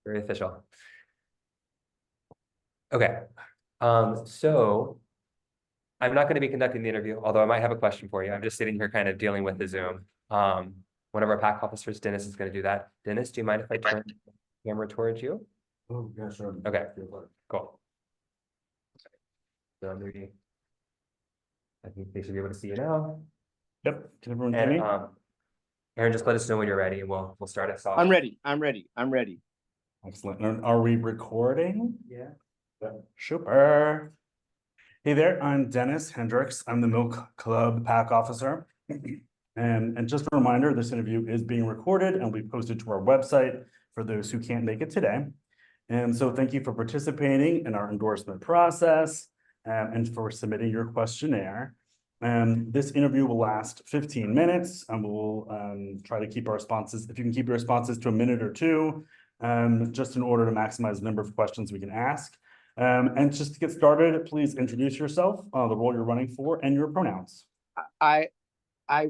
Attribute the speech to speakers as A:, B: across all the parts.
A: Very official. Okay, so I'm not going to be conducting the interview, although I might have a question for you. I'm just sitting here kind of dealing with the Zoom. One of our PAC officers, Dennis, is going to do that. Dennis, do you mind if I turn the camera towards you?
B: Oh, yeah, sure.
A: Okay, cool. So maybe I think they should be able to see you now.
B: Yep. Can everyone see
A: And
B: me?
A: Aaron, just let us know when you're ready, and we'll start us off.
C: I'm ready. I'm ready. I'm ready.
B: Excellent. And are we recording?
A: Yeah.
B: Super. Hey there, I'm Dennis Hendricks. I'm the Milk Club PAC officer. And just a reminder, this interview is being recorded and will be posted to our website for those who can't make it today. And so thank you for participating in our endorsement process and for submitting your questionnaire. This interview will last 15 minutes and we'll try to keep our responses, if you can keep your responses to a minute or two, just in order to maximize the number of questions we can ask. And just to get started, please introduce yourself, the role you're running for, and your pronouns.
C: I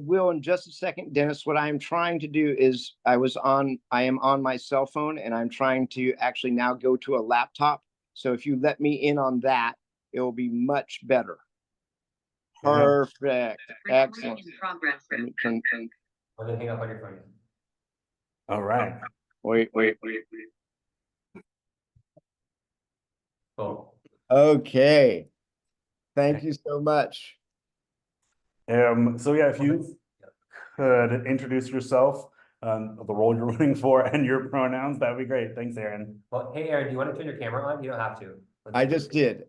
C: will in just a second, Dennis. What I'm trying to do is I am on my cell phone and I'm trying to actually now go to a laptop. So if you let me in on that, it will be much better. Perfect. Excellent.
A: Let me hang up on your phone.
B: All right.
C: Wait.
A: Cool.
C: Okay. Thank you so much.
B: So yeah, if you could introduce yourself, the role you're running for, and your pronouns, that'd be great. Thanks, Aaron.
A: Well, hey, Aaron, do you want to turn your camera on? You don't have to.
C: I just did.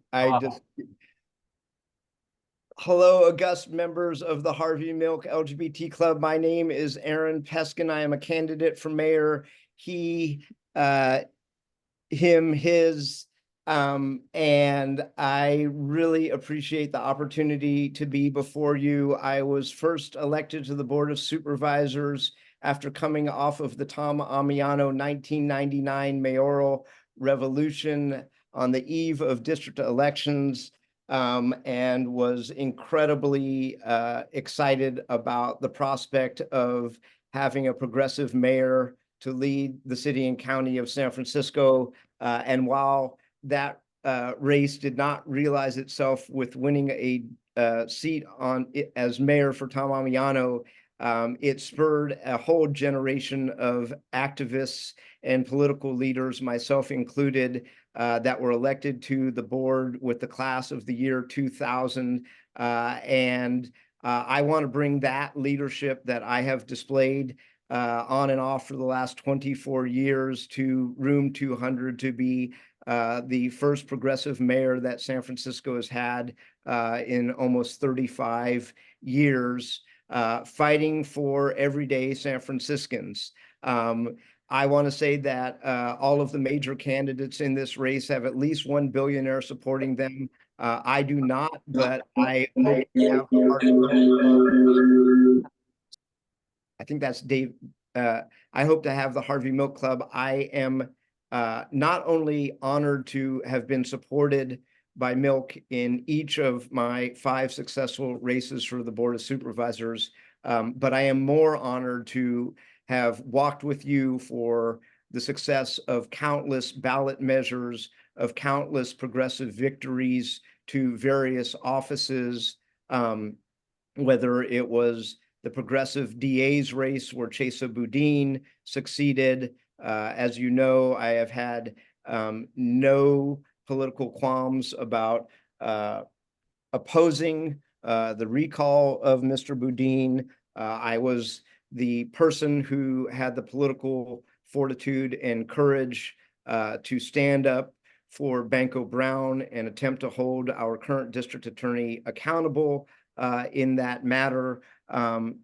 C: Hello, august members of the Harvey Milk LGBT Club. My name is Aaron Peskin. I am a candidate for mayor. He, him, his, and I really appreciate the opportunity to be before you. I was first elected to the Board of Supervisors after coming off of the Tom Amiano 1999 mayoral revolution on the eve of district elections. And was incredibly excited about the prospect of having a progressive mayor to lead the city and county of San Francisco. And while that race did not realize itself with winning a seat on as mayor for Tom Amiano, it spurred a whole generation of activists and political leaders, myself included, that were elected to the board with the class of the year 2000. I want to bring that leadership that I have displayed on and off for the last 24 years to room 200 to be the first progressive mayor that San Francisco has had in almost 35 years, fighting for everyday San Franciscans. I want to say that all of the major candidates in this race have at least one billionaire supporting them. I do not, but I hope to have I think that's Dave. I hope to have the Harvey Milk Club. I am not only honored to have been supported by Milk in each of my 5 successful races for the Board of Supervisors, but I am more honored to have walked with you for the success of countless ballot measures, of countless progressive victories to various offices, whether it was the progressive DA's race where Chesa Boudin succeeded. As you know, I have had no political qualms about opposing the recall of Mr. Boudin. I was the person who had the political fortitude and courage to stand up for Banco Brown and attempt to hold our current district attorney accountable in that matter. And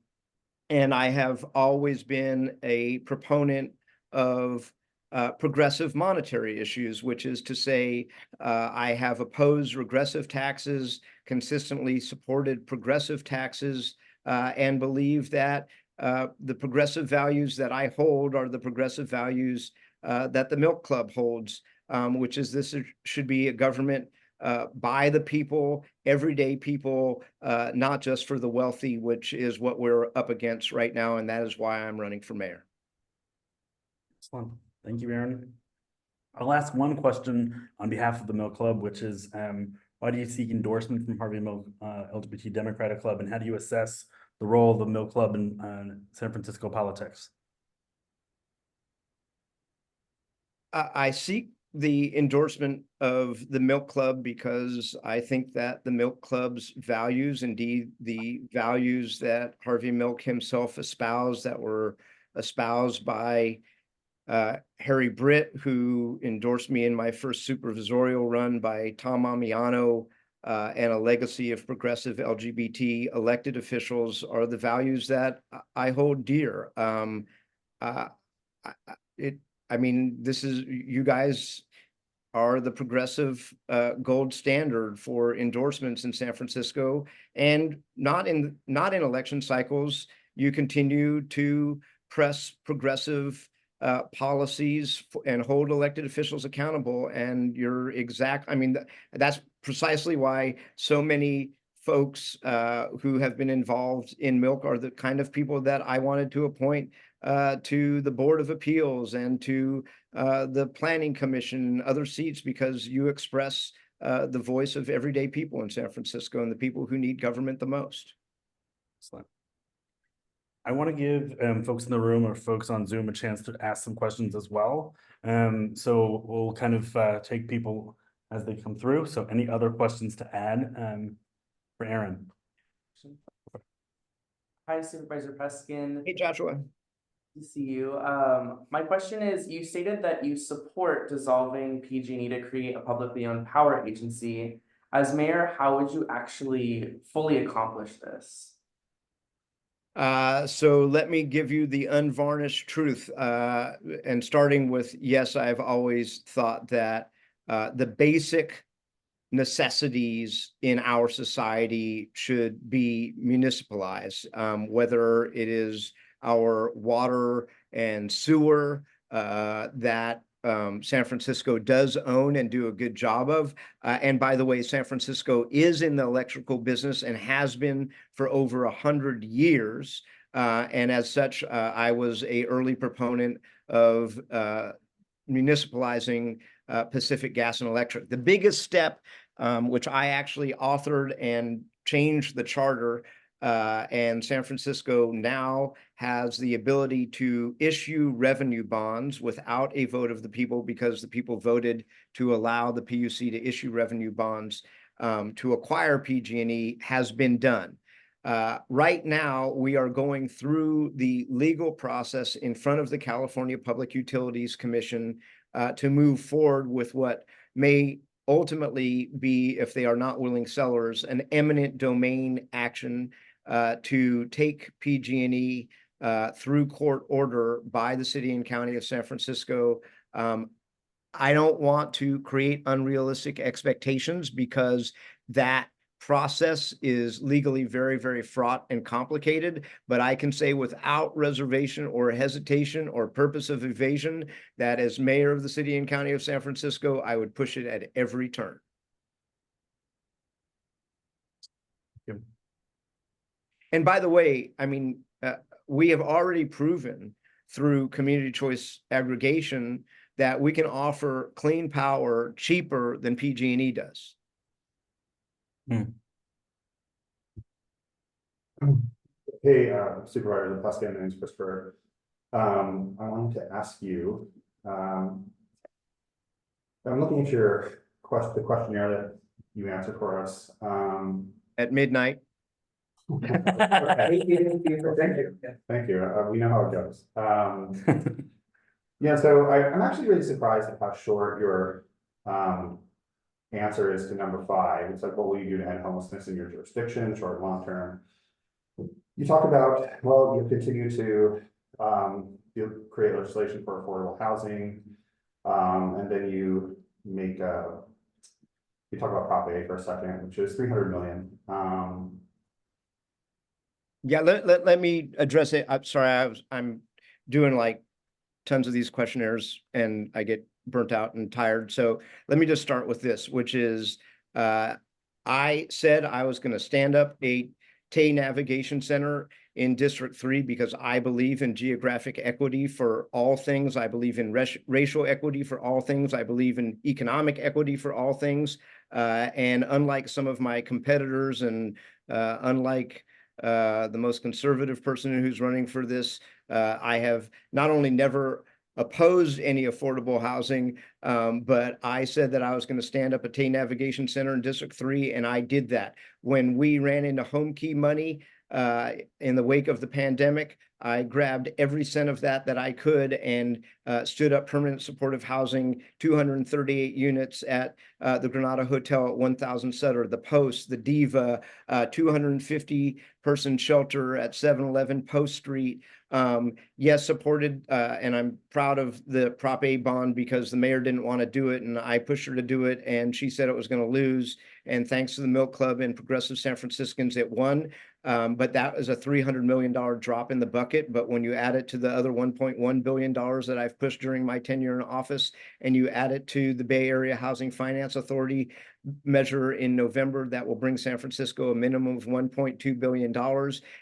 C: I have always been a proponent of progressive monetary issues, which is to say, I have opposed regressive taxes, consistently supported progressive taxes, and believe that the progressive values that I hold are the progressive values that the Milk Club holds, which is this should be a government by the people, everyday people, not just for the wealthy, which is what we're up against right now. And that is why I'm running for mayor.
B: Excellent. Thank you, Aaron. I'll ask one question on behalf of the Milk Club, which is, why do you seek endorsement from Harvey Milk LGBT Democratic Club, and how do you assess the role of the Milk Club in San Francisco politics?
C: I seek the endorsement of the Milk Club because I think that the Milk Club's values, indeed the values that Harvey Milk himself espoused, that were espoused by Harry Britt, who endorsed me in my first supervisorial run, by Tom Amiano, and a legacy of progressive LGBT elected officials, are the values that I hold dear. This is, you guys are the progressive gold standard for endorsements in San Francisco, and not in election cycles. You continue to press progressive policies and hold elected officials accountable. And you're that's precisely why so many folks who have been involved in Milk are the kind of people that I wanted to appoint to the Board of Appeals and to the Planning Commission and other seats, because you express the voice of everyday people in San Francisco and the people who need government the most.
B: Excellent. I want to give folks in the room or folks on Zoom a chance to ask some questions as well. So we'll kind of take people as they come through. So any other questions to add for Aaron?
D: Hi, Supervisor Peskin.
C: Hey, Joshua.
D: Good to see you. My question is, you stated that you support dissolving PG&E to create a publicly owned power agency. As mayor, how would you actually fully accomplish this?
C: So let me give you the unvarnished truth. And starting with, yes, I've always thought that the basic necessities in our society should be municipalized, whether it is our water and sewer that San Francisco does own and do a good job of. And by the way, San Francisco is in the electrical business and has been for over 100 years. And as such, I was an early proponent of municipalizing Pacific Gas and Electric. The biggest step, which I actually authored and changed the charter, and San Francisco now has the ability to issue revenue bonds without a vote of the people, because the people voted to allow the PUC to issue revenue bonds to acquire PG&E, has been done. Right now, we are going through the legal process in front of the California Public Utilities Commission to move forward with what may ultimately be, if they are not willing sellers, an eminent domain action to take PG&E through court order by the city and county of San Francisco. I don't want to create unrealistic expectations, because that process is legally very, very fraught and complicated. But I can say without reservation or hesitation or purpose of evasion that as mayor of the city and county of San Francisco, I would push it at every turn.
B: Thank you.
C: And by the way, we have already proven through community choice aggregation that we can offer clean power cheaper than PG&E does.
E: Hey, Supervisor Peskin, my name's Christopher. I wanted to ask you, I'm looking at your the questionnaire that you answered for us.
C: At midnight.
E: Okay. Thank you. Thank you. We know how it goes. Yeah, so I'm actually really surprised at how short your answer is to number 5. It's like, what will you do to end homelessness in your jurisdiction, short and long term? You talk about, well, you continue to create legislation for affordable housing, and then you make you talk about Prop A for a second, which is 300 million.
C: Yeah, let me address it. I'm sorry, I'm doing like tons of these questionnaires and I get burnt out and tired. So let me just start with this, which is I said I was going to stand up a Tay Navigation Center in District 3 because I believe in geographic equity for all things. I believe in racial equity for all things. I believe in economic equity for all things. And unlike some of my competitors and unlike the most conservative person who's running for this, I have not only never opposed any affordable housing, but I said that I was going to stand up a Tay Navigation Center in District 3, and I did that. When we ran into home key money in the wake of the pandemic, I grabbed every cent of that I could and stood up permanent supportive housing, 238 units at the Granada Hotel at 1000 Sutter, the Post, the Diva, 250-person shelter at 711 Post Street. Yes, supported, and I'm proud of the Prop A bond because the mayor didn't want to do it, and I pushed her to do it, and she said it was going to lose. And thanks to the Milk Club and progressive San Franciscans, it won. But that is a $300 million drop in the bucket. But when you add it to the other $1.1 billion that I've pushed during my tenure in office, and you add it to the Bay Area Housing Finance Authority measure in November that will bring San Francisco a minimum of $1.2 billion,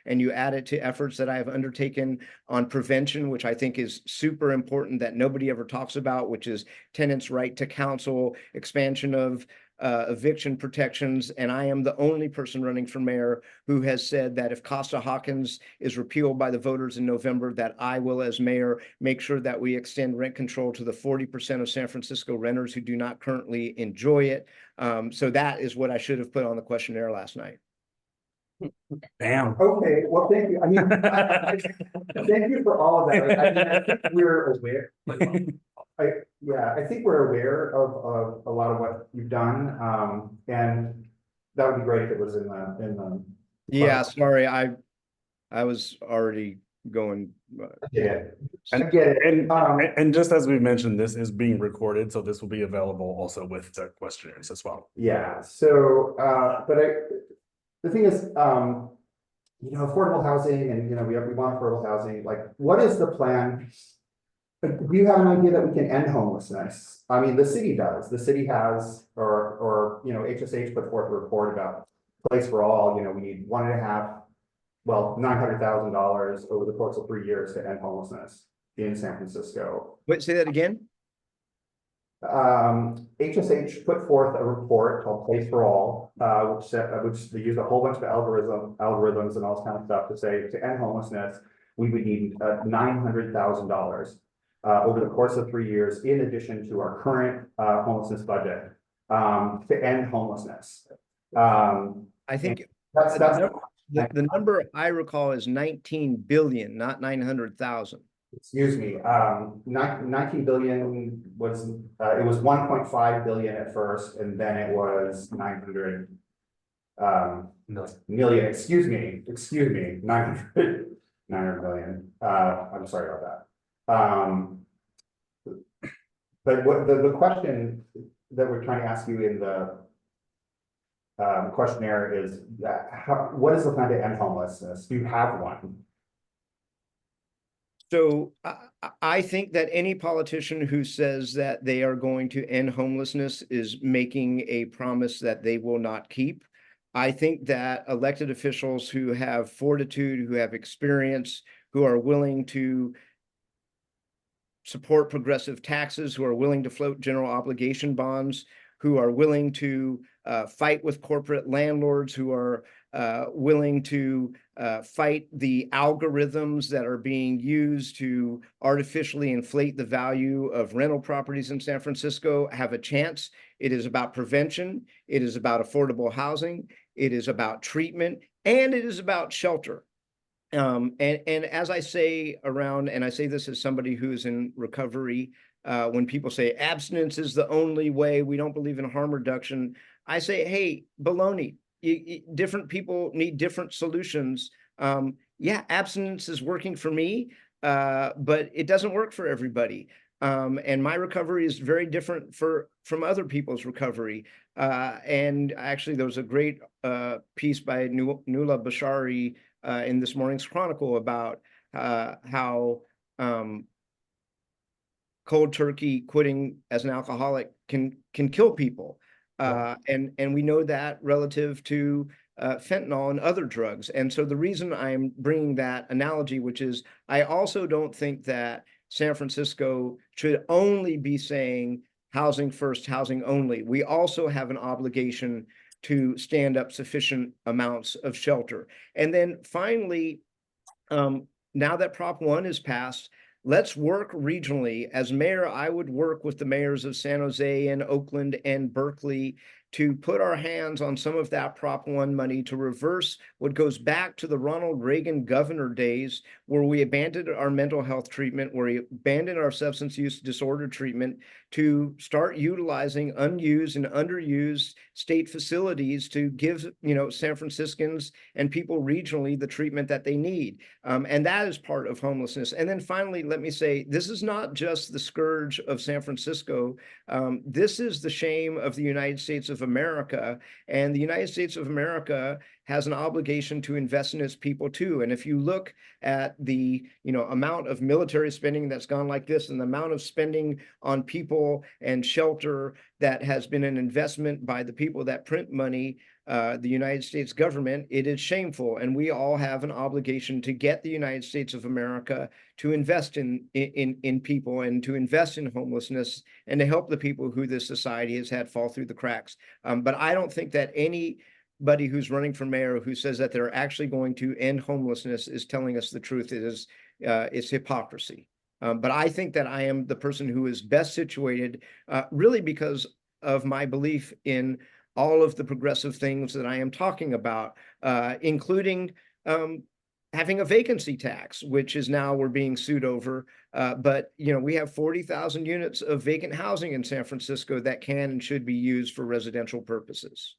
C: and you add it to efforts that I have undertaken on prevention, which I think is super important that nobody ever talks about, which is tenants' right to counsel, expansion of eviction protections. And I am the only person running for mayor who has said that if Costa-Hawkins is repealed by the voters in November, that I will, as mayor, make sure that we extend rent control to the 40% of San Francisco renters who do not currently enjoy it. So that is what I should have put on the questionnaire last night.
B: Bam.
E: Okay, well, thank you. I mean, thank you for all of that. I mean, I think we're aware. I think we're aware of a lot of what you've done. And that would be great if it was in the.
C: Yeah, sorry, I was already going.
E: Yeah, I
B: And,
E: get it.
B: and just as we mentioned, this is being recorded, so this will be available also with the questionnaires as well.
E: Yeah, so, but the thing is, affordable housing and, we want affordable housing, like, what is the plan? Do you have an idea that we can end homelessness? I mean, the city does, the city has, or HSH put forth a report about place for all, we need $900,000 over the course of 3 years to end homelessness in San Francisco.
C: Wait, say that again?
E: HSH put forth a report called Place for All, which they used a whole bunch of algorithms and all this kind of stuff to say to end homelessness, we would need $900,000 over the course of 3 years, in addition to our current homelessness budget, to end homelessness.
C: I think
E: That's
C: the number I recall is 19 billion, not 900,000.
E: Excuse me, 19 billion was, it was 1.5 billion at first, and then it was 900 million, excuse me, 900 million. I'm sorry about that. But what the question that we're trying to ask you in the questionnaire is, what is the plan to end homelessness? Do you have one?
C: So I think that any politician who says that they are going to end homelessness is making a promise that they will not keep. I think that elected officials who have fortitude, who have experience, who are willing to support progressive taxes, who are willing to float general obligation bonds, who are willing to fight with corporate landlords, who are willing to fight the algorithms that are being used to artificially inflate the value of rental properties in San Francisco, have a chance. It is about prevention. It is about affordable housing. It is about treatment, and it is about shelter. And as I say around, and I say this as somebody who's in recovery, when people say abstinence is the only way, we don't believe in harm reduction, I say, hey, baloney. Different people need different solutions. Yeah, abstinence is working for me, but it doesn't work for everybody. And my recovery is very different from other people's recovery. And actually, there was a great piece by Nuala Bashari in this morning's Chronicle about how cold turkey quitting as an alcoholic can kill people. And we know that relative to fentanyl and other drugs. And so the reason I'm bringing that analogy, which is I also don't think that San Francisco should only be saying housing first, housing only. We also have an obligation to stand up sufficient amounts of shelter. And then finally, now that Prop 1 is passed, let's work regionally. As mayor, I would work with the mayors of San Jose and Oakland and Berkeley to put our hands on some of that Prop 1 money to reverse what goes back to the Ronald Reagan governor days, where we abandoned our mental health treatment, where we abandoned our substance use disorder treatment, to start utilizing unused and underused state facilities to give, San Franciscans and people regionally the treatment that they need. And that is part of homelessness. And then finally, let me say, this is not just the scourge of San Francisco. This is the shame of the United States of America. And the United States of America has an obligation to invest in its people too. And if you look at the, amount of military spending that's gone like this, and the amount of spending on people and shelter that has been an investment by the people that print money, the United States government, it is shameful. And we all have an obligation to get the United States of America to invest in people and to invest in homelessness and to help the people who this society has had fall through the cracks. But I don't think that anybody who's running for mayor who says that they're actually going to end homelessness is telling us the truth. It's hypocrisy. But I think that I am the person who is best situated, really because of my belief in all of the progressive things that I am talking about, including having a vacancy tax, which is now we're being sued over. But we have 40,000 units of vacant housing in San Francisco that can and should be used for residential purposes.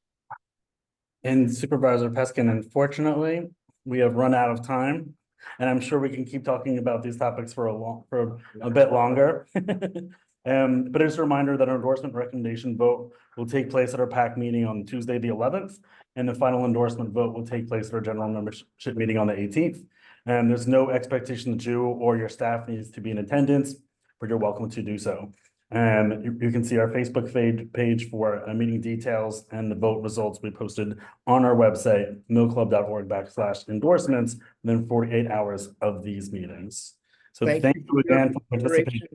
B: And Supervisor Peskin, unfortunately, we have run out of time. And I'm sure we can keep talking about these topics for a bit longer. But just a reminder that our endorsement recommendation vote will take place at our PAC meeting on Tuesday, the 11th. And the final endorsement vote will take place at our general membership meeting on the 18th. And there's no expectation that you or your staff needs to be in attendance, but you're welcome to do so. And you can see our Facebook page for meeting details and the vote results we posted on our website, millclub.org/endorsements, within 48 hours of these meetings. So thank you again for participating.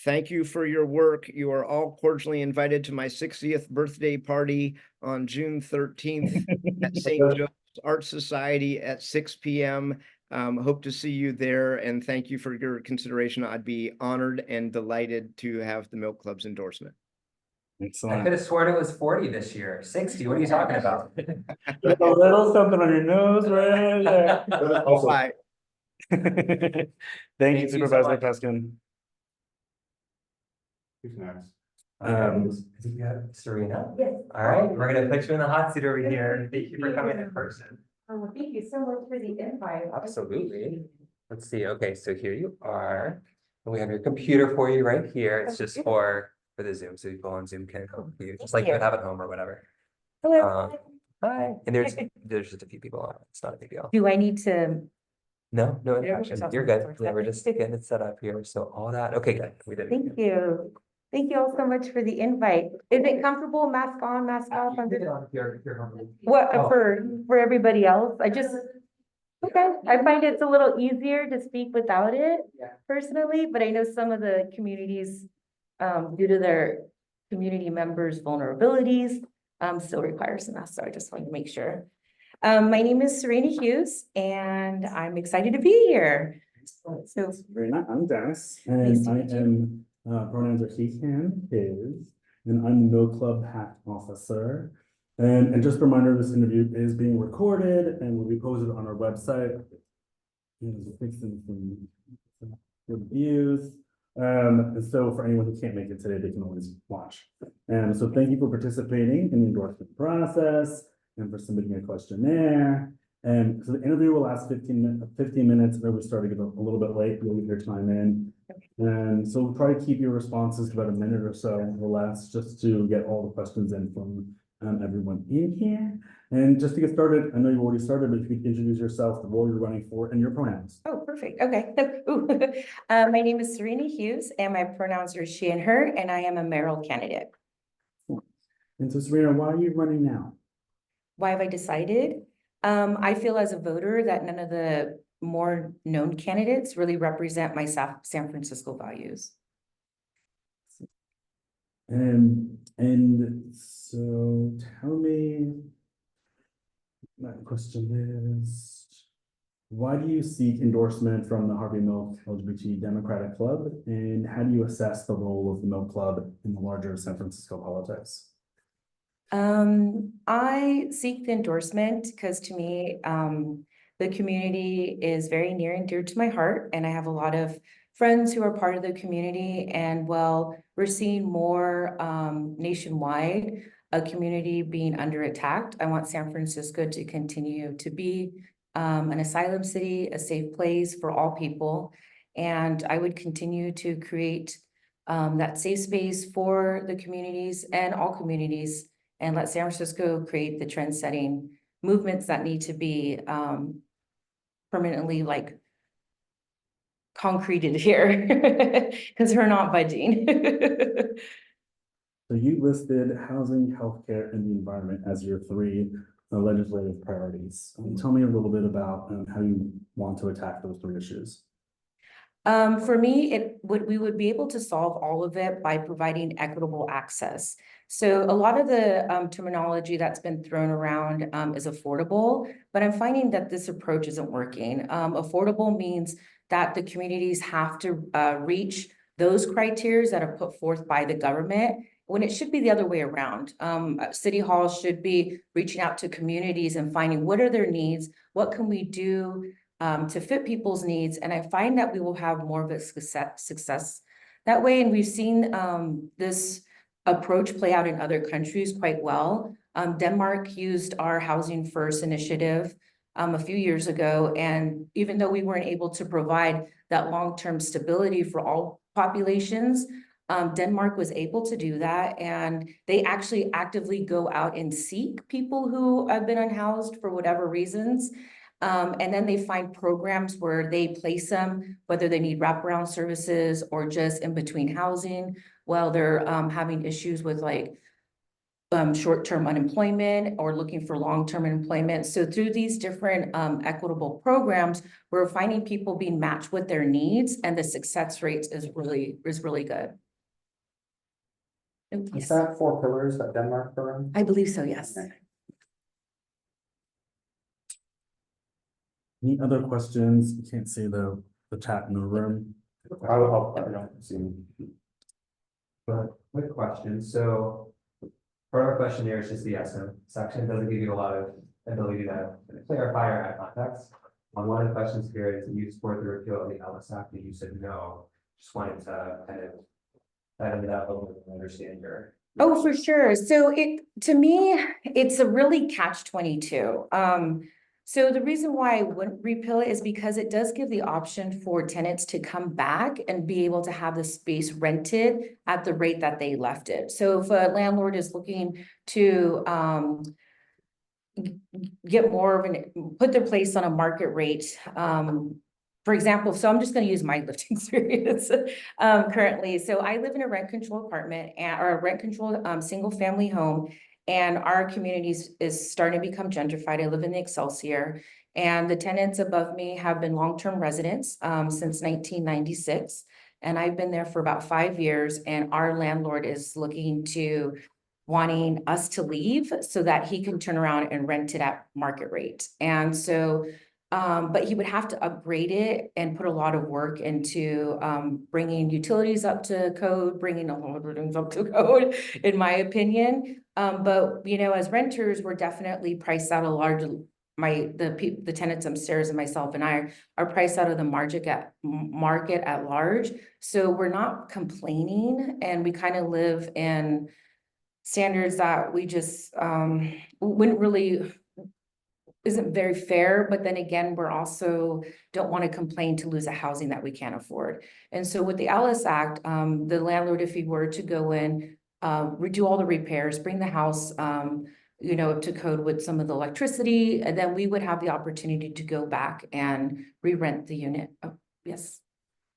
C: Thank you for your work. You are all cordially invited to my 60th birthday party on June 13th at St. Joe's Art Society at 6 p.m. Hope to see you there, and thank you for your consideration. I'd be honored and delighted to have the Milk Club's endorsement.
B: Excellent.
A: I could have sworn it was 40 this year. 60, what are you talking about?
B: A little something on your nose right there.
E: Also,
B: Thank you, Supervisor Peskin.
E: who's next?
A: I think we have Serena. Yes. All right, we're gonna put you in the hot seat over here. Thank you for coming in person.
F: Oh, thank you so much for the invite.
A: Absolutely. Let's see. Okay, so here you are. And we have your computer for you right here. It's just for the Zoom, so people on Zoom can help you, just like you would have at home or whatever.
F: Hello.
A: Hi. And there's just a few people on. It's not a big deal.
F: Do I need to?
A: No
F: Yeah,
A: interaction.
F: sounds
A: You're
F: good.
A: good. Yeah, we're just getting it set up here. So all that. Okay, good. We did it.
F: Thank you. Thank you all so much for the invite. Is it comfortable? Mask on, mask off? What, for everybody else? Okay, I find it's a little easier to speak without it personally, but I know some of the communities, due to their community members' vulnerabilities, still require some masks, so I just wanted to make sure. My name is Serena Hughes, and I'm excited to be here. So,
B: Serena, I'm Dennis,
F: Nice
B: and
F: to
B: I
F: meet you.
B: am, pronouns are he, him, his, and I'm the Mill Club PAC officer. And just a reminder, this interview is being recorded and will be posted on our website. Fixing some reviews. And so for anyone who can't make it today, they can always watch. And so thank you for participating in the endorsement process and for submitting a questionnaire. And so the interview will last 15 minutes, but we started a little bit late, we'll leave your time in. And so we'll try to keep your responses to about a minute or so or less, just to get all the questions in from everyone in here. And just to get started, I know you already started, but if you could introduce yourself, the role you're running for, and your pronouns.
F: oh, perfect. Okay. Ooh. My name is Serena Hughes, and my pronouns are she and her, and I am a mayoral candidate.
B: And so Serena, why are you running now?
F: why have I decided? I feel as a voter that none of the more known candidates really represent my San Francisco values.
B: And so tell me, my question is, why do you seek endorsement from the Harvey Milk LGBT Democratic Club? And how do you assess the role of the Milk Club in the larger San Francisco politics?
F: I seek the endorsement because to me, the community is very near and dear to my heart, and I have a lot of friends who are part of the community. And while we're seeing more nationwide, a community being under attack, I want San Francisco to continue to be an asylum city, a safe place for all people. And I would continue to create that safe space for the communities and all communities, and let San Francisco create the trend-setting movements that need to be permanently like concreted here because we're not budging.
B: So you listed housing, healthcare, and the environment as your three legislative priorities. Tell me a little bit about how you want to attack those three issues.
F: For me, we would be able to solve all of it by providing equitable access. So a lot of the terminology that's been thrown around is affordable, but I'm finding that this approach isn't working. Affordable means that the communities have to reach those criteria that are put forth by the government, when it should be the other way around. City Hall should be reaching out to communities and finding what are their needs, what can we do to fit people's needs. And I find that we will have more of a success that way. And we've seen this approach play out in other countries quite well. Denmark used our Housing First initiative a few years ago. And even though we weren't able to provide that long-term stability for all populations, Denmark was able to do that. And they actually actively go out and seek people who have been unhoused for whatever reasons. And then they find programs where they place them, whether they need wraparound services or just in between housing, while they're having issues with like short-term unemployment or looking for long-term employment. So through these different equitable programs, we're finding people being matched with their needs, and the success rates is really good.
E: Is
F: Yes,
E: that 4 pillars that Denmark program?
F: I believe so, yes.
B: Any other questions? You can't see the chat in the room.
E: I will help, I don't see.
A: But quick question, so part of our questionnaire is just the SM section, doesn't give you a lot of ability to clarify or add context. One of the questions here is, you support the repeal of the Ellis Act, and you said no. Just wanted to kind of dive into that a little bit and understand your.
F: Oh, for sure. So to me, it's a really catch-22. So the reason why I wouldn't repeal it is because it does give the option for tenants to come back and be able to have the space rented at the rate that they left it. So if a landlord is looking to get more of put their place on a market rate, for example, so I'm just going to use my lived experience currently. So I live in a rent-controlled apartment or a rent-controlled single-family home, and our community is starting to become gentrified. I live in the Excelsior, and the tenants above me have been long-term residents since 1996, and I've been there for about 5 years. And our landlord is wanting us to leave so that he can turn around and rent it at market rate. And so but he would have to upgrade it and put a lot of work into bringing utilities up to code, bringing a lot of things up to code, in my opinion. But you know, as renters, we're definitely priced out a large. The tenants upstairs and myself and I are priced out of the market at large. So we're not complaining, and we kind of live in standards that we just wouldn't really. Isn't very fair, but then again, we're also don't want to complain to lose a housing that we can't afford. And so with the Ellis Act, the landlord, if he were to go in, redo all the repairs, bring the house, you know, to code with some of the electricity, and then we would have the opportunity to go back and re-rent the unit. Oh, yes.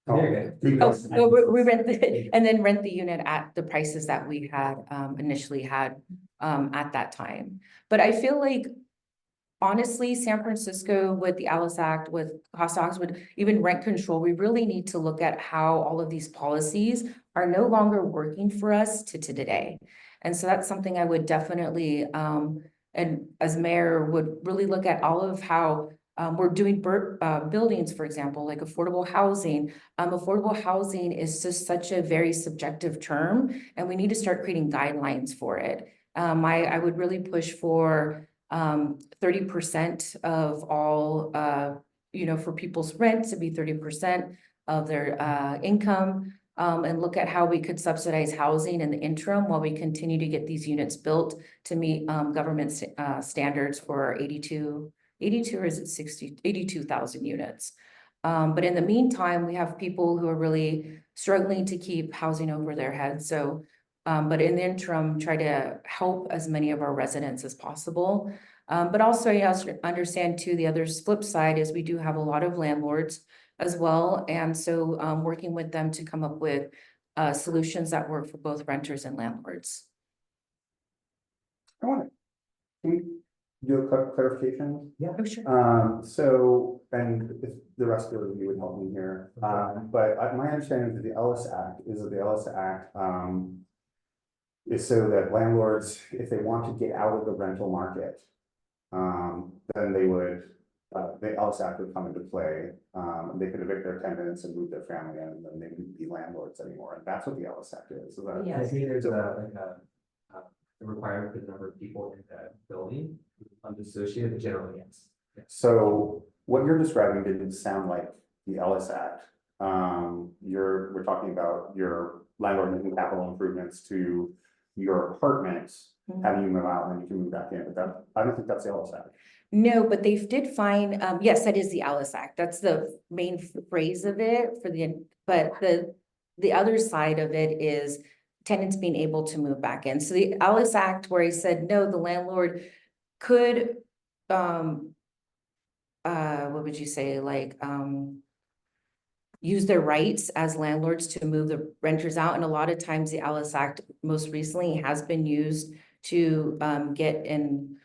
A: There
F: Oh, no, we rent the, and then rent the unit at the prices that we had initially had at that time. But I feel like honestly, San Francisco with the Alice Act, with Costa Oxford, even rent control, we really need to look at how all of these policies are no longer working for us to today. And so that's something I would definitely, and as mayor would really look at all of how we're doing buildings, for example, like affordable housing. Affordable housing is just such a very subjective term, and we need to start creating guidelines for it. I would really push for 30% of all, for people's rent to be 30% of their income. And look at how we could subsidize housing in the interim while we continue to get these units built to meet government standards for 82 or is it 82,000 units. But in the meantime, we have people who are really struggling to keep housing over their heads. So, but in the interim, try to help as many of our residents as possible. But also, you have to understand too, the other flip side is we do have a lot of landlords as well. And so working with them to come up with solutions that work for both renters and landlords.
E: I want to, can we do a clarification?
F: Oh, sure.
E: So, and if the rest of you would help me here, but my understanding of the Ellis Act is that the Ellis Act, is so that landlords, if they want to get out of the rental market, then they would, the Ellis Act would come into play. They could evict their tenants and move their family in, and then they wouldn't be landlords anymore. And that's what the Ellis Act is. Is that?
A: I think there's a requirement for the number of people in the building unassociated, but generally, yes.
E: So what you're describing didn't sound like the Ellis Act. We're talking about your landlord making capital improvements to your apartments, having you move out and then you can move back in, but that, I don't think that's the Ellis Act.
F: No, but they did find, yes, that is the Alice Act. That's the main phrase of it but the other side of it is tenants being able to move back in. So the Alice Act where he said, no, the landlord could, what would you say, like, use their rights as landlords to move the renters out. And a lot of times the Alice Act most recently has been used to get in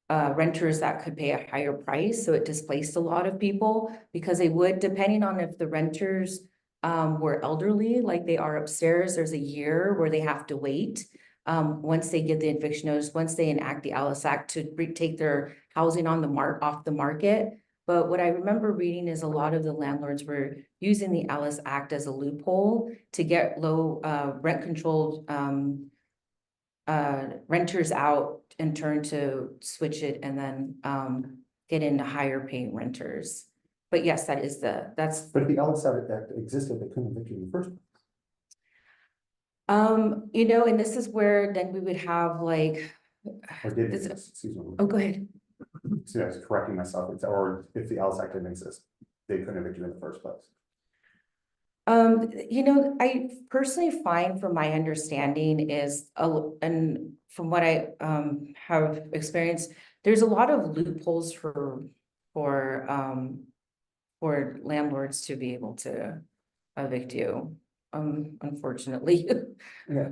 F: renters that could pay a higher price. So it displaced a lot of people because they would, depending on if the renters were elderly, like they are upstairs, there's a year where they have to wait. Once they get the eviction notice, once they enact the Alice Act to take their housing on off the market. But what I remember reading is a lot of the landlords were using the Alice Act as a loophole to get low rent controlled renters out and turn to switch it and then get into higher paying renters. But yes, that's.
E: But if the Ellis Act existed, they couldn't evict you in the first place.
F: And this is where then we would have like.
E: Or did it exist? Excuse me.
F: Oh, go ahead.
E: See, I was correcting myself. Or if the Ellis Act didn't exist, they couldn't evict you in the first place.
F: I personally find from my understanding is, and from what I have experienced, there's a lot of loopholes for landlords to be able to evict you, unfortunately.
E: Yeah.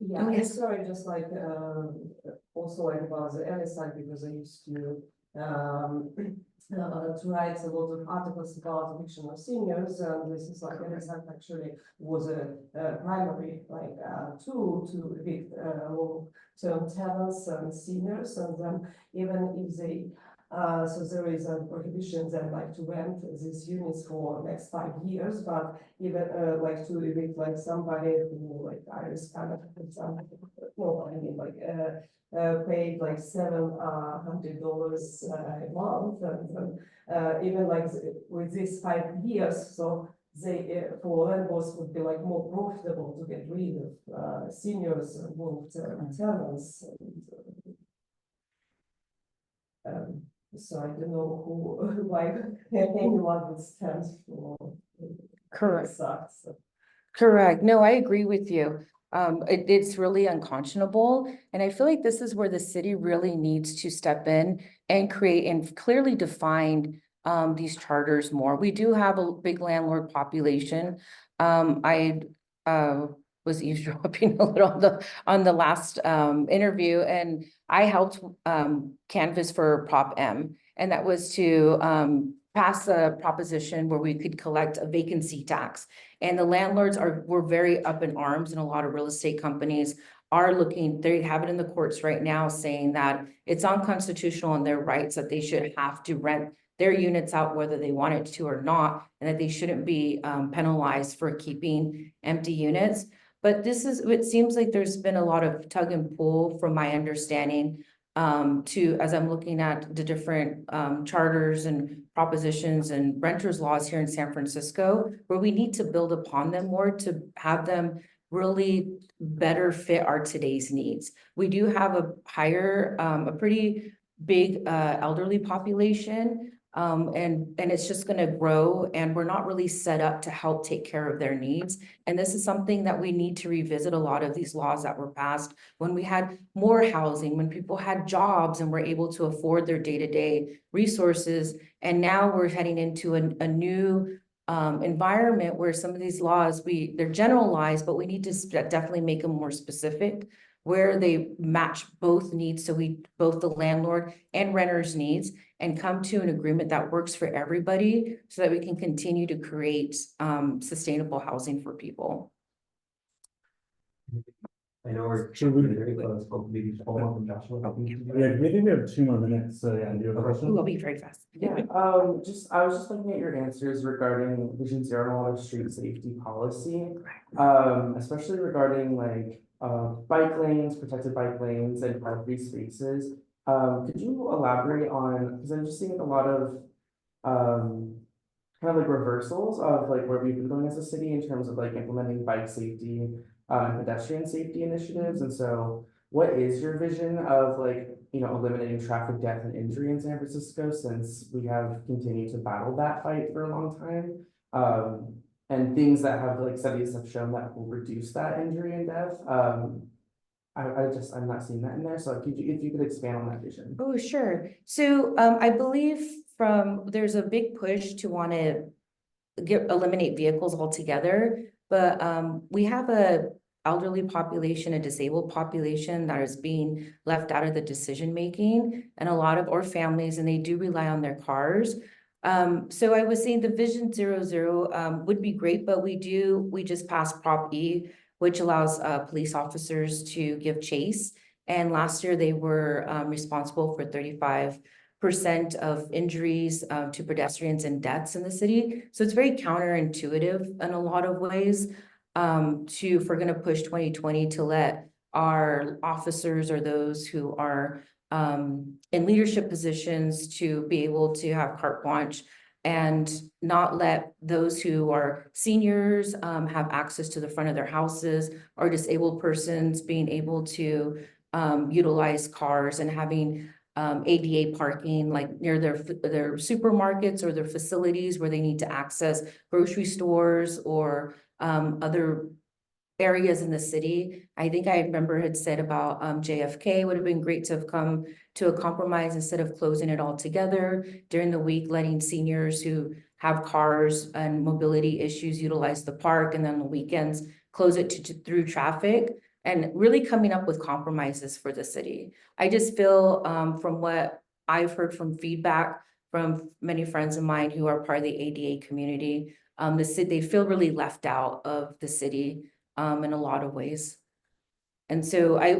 G: Yeah,
F: Oh,
G: I
F: yes.
G: saw it just like, also like about the Ellis Act because I used to write a lot of articles about eviction of seniors, and this is like Ellis Act actually was a primary like tool to evict long-term tenants and seniors, and then even if they so there is a prohibition then like to rent these units for next 5 years, but even like to evict like somebody who like Iris kind of, for example, no, I mean like paid like $700 a month, and even like with these 5 years, so they for landlords would be like more profitable to get rid of seniors and long-term tenants. So I don't know who, like, anyone would stand for.
F: Correct.
G: Sucks.
F: Correct. No, I agree with you. It's really unconscionable. And I feel like this is where the city really needs to step in and create and clearly define these charters more. We do have a big landlord population. I was eavesdropping a little on the last interview, and I helped canvass for Prop M, and that was to pass a proposition where we could collect a vacancy tax. And the landlords were very up in arms, and a lot of real estate companies are looking, they have it in the courts right now saying that it's unconstitutional in their rights that they should have to rent their units out whether they want it to or not, and that they shouldn't be penalized for keeping empty units. But it seems like there's been a lot of tug and pull from my understanding as I'm looking at the different charters and propositions and renters laws here in San Francisco, where we need to build upon them more to have them really better fit our today's needs. We do have a pretty big elderly population. And it's just gonna grow, and we're not really set up to help take care of their needs. And this is something that we need to revisit a lot of these laws that were passed when we had more housing, when people had jobs and were able to afford their day-to-day resources. And now we're heading into a new environment where some of these laws, they're generalized, but we need to definitely make them more specific, where they match both needs, so both the landlord and renter's needs, and come to an agreement that works for everybody so that we can continue to create sustainable housing for people.
A: I know we're very close, but maybe just follow up from Joshua.
B: Yeah, maybe we have 2 more minutes, so yeah, do you have a question?
F: Ooh, I'll be very fast.
D: Yeah, I was just looking at your answers regarding Vision Zero on street safety policy. Especially regarding like, bike lanes, protected bike lanes and free spaces. Could you elaborate on, because I'm just seeing a lot of, kind of like reversals of like where we've been going as a city in terms of like implementing bike safety, and pedestrian safety initiatives. And so what is your vision of like, eliminating traffic death and injury in San Francisco, since we have continued to battle that fight for a long time? And things that have, like, studies have shown that will reduce that injury and death. I'm not seeing that in there, so if you could expand on that vision.
F: Oh, sure. So I believe there's a big push to want to eliminate vehicles altogether, but we have a elderly population, a disabled population that is being left out of the decision making, and a lot of our families, and they do rely on their cars. So I was saying the Vision 00 would be great, but we just passed Prop E, which allows police officers to give chase. And last year they were responsible for 35% of injuries to pedestrians and deaths in the city. So it's very counterintuitive in a lot of ways if we're gonna push 2020 to let our officers or those who are in leadership positions to be able to have carte blanche and not let those who are seniors have access to the front of their houses, or disabled persons being able to utilize cars and having ADA parking like near their supermarkets or their facilities where they need to access grocery stores or other areas in the city. I think I remember had said about JFK would have been great to have come to a compromise instead of closing it all together during the week, letting seniors who have cars and mobility issues utilize the park, and then the weekends close it through traffic, and really coming up with compromises for the city. I just feel from what I've heard from feedback from many friends of mine who are part of the ADA community, the city, they feel really left out of the city in a lot of ways. And so I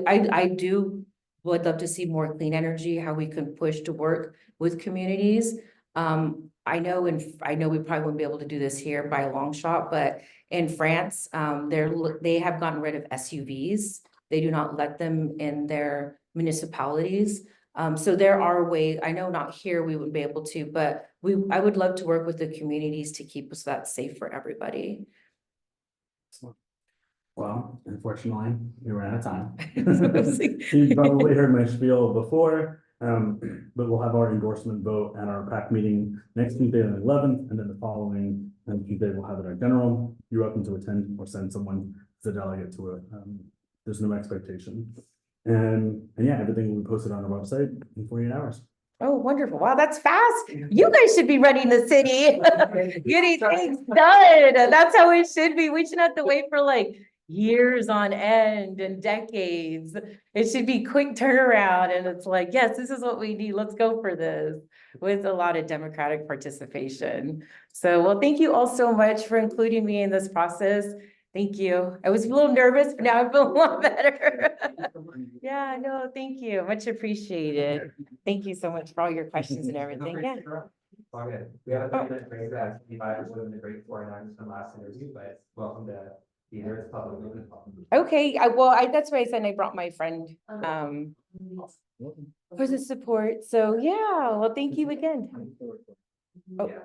F: would love to see more clean energy, how we can push to work with communities. I know we probably wouldn't be able to do this here by a long shot, but in France, they have gotten rid of SUVs. They do not let them in their municipalities. So there are ways, I know not here we wouldn't be able to, but I would love to work with the communities to keep us that safe for everybody.
B: Well, unfortunately, we ran out of time. You probably heard my spiel before, but we'll have our endorsement vote at our PAC meeting next Tuesday on the 11th, and then the following Tuesday we'll have it at general. You're welcome to attend or send someone as a delegate to it. There's no expectation. And yeah, everything will be posted on our website in 48 hours.
F: Oh, wonderful. Wow, that's fast. You guys should be running the city, getting things done. That's how it should be. We shouldn't have to wait for like years on end and decades. It should be quick turnaround. And it's like, yes, this is what we need. Let's go for this with a lot of democratic participation. So, well, thank you all so much for including me in this process. Thank you. I was a little nervous, but now I feel a lot better. Yeah, no, thank you. Much appreciated. Thank you so much for all your questions and everything. Yeah.
A: Okay, we have a 30-minute break, that 55 would have been a great 49 from last interview, but welcome to either it's public.
F: Okay, that's why I said I brought my friend, for the support. So, yeah, well, thank you again. Oh.
A: Yeah.